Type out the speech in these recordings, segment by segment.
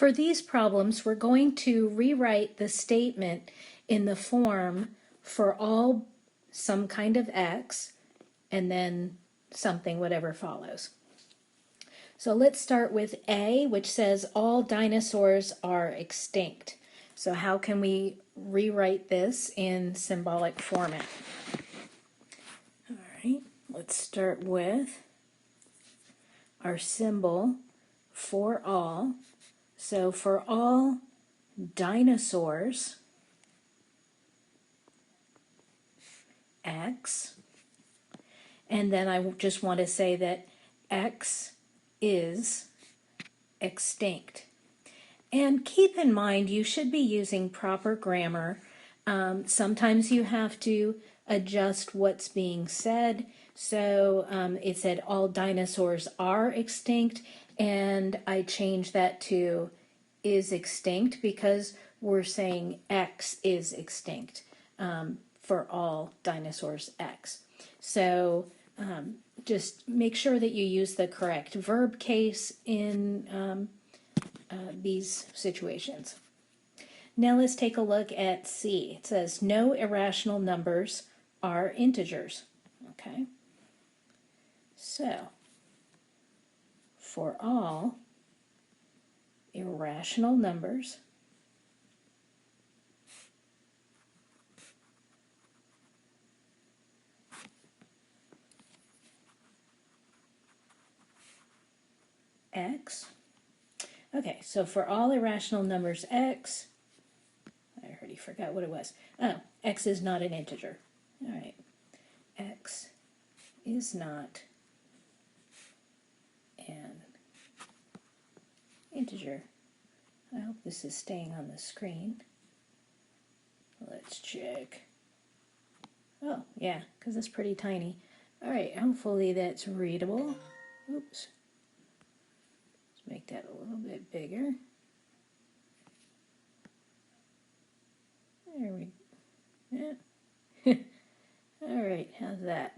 For these problems, we're going to rewrite the statement in the form for all some kind of x and then something, whatever follows. So let's start with A, which says all dinosaurs are extinct. So how can we rewrite this in symbolic format? All right, let's start with our symbol for all. So for all dinosaurs, X, and then I just want to say that X is extinct. And keep in mind, you should be using proper grammar. Sometimes you have to adjust what's being said. So it said all dinosaurs are extinct, and I changed that to is extinct because we're saying X is extinct for all dinosaurs X. So just make sure that you use the correct verb case in these situations. Now let's take a look at C. It says no irrational numbers are integers. Okay. So for all irrational numbers, X. Okay, so for all irrational numbers X, I already forgot what it was. Oh, X is not an integer. All right, X is not an integer. I hope this is staying on the screen. Let's check. Oh, yeah, because it's pretty tiny. All right, hopefully that's readable. Oops. Let's make that a little bit bigger. There we go. Yeah. All right, how's that?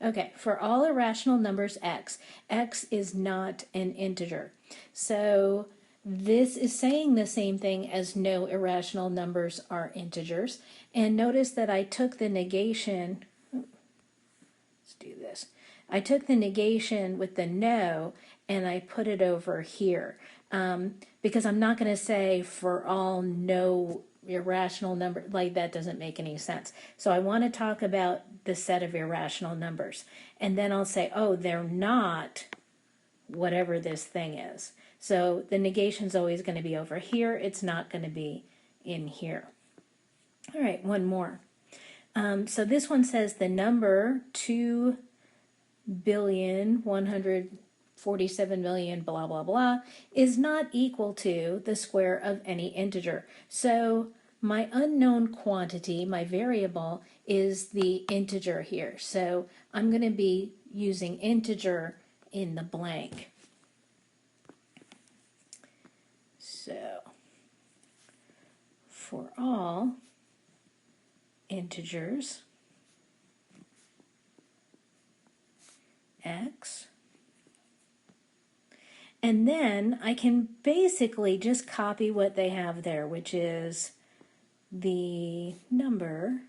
Okay, for all irrational numbers X, X is not an integer. So this is saying the same thing as no irrational numbers are integers. And notice that I took the negation, let's do this. I took the negation with the no and I put it over here because I'm not going to say for all no irrational number, like that doesn't make any sense. So I want to talk about the set of irrational numbers. And then I'll say, oh, they're not whatever this thing is. So the negation is always going to be over here. It's not going to be in here. All right, one more. So this one says the number 2,147,000,000 blah, blah, blah is not equal to the square of any integer. So my unknown quantity, my variable, is the integer here. So I'm going to be using integer in the blank. So for all integers, X, and then I can basically just copy what they have there, which is the number,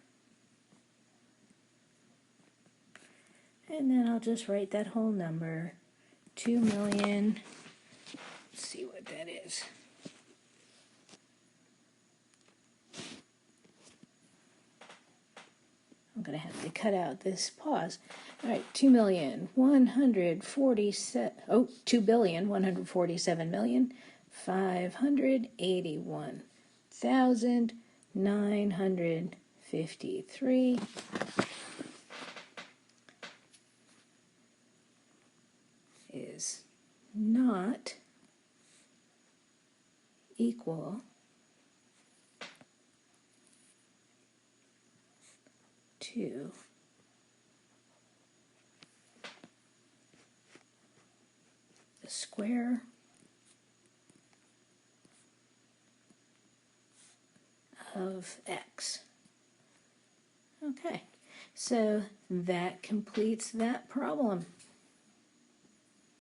and then I'll just write that whole number, 2 million, let's see what that is. I'm going to have to cut out this pause. All right, 2,147,581,953 is not equal to the square of X. Okay, so that completes that problem.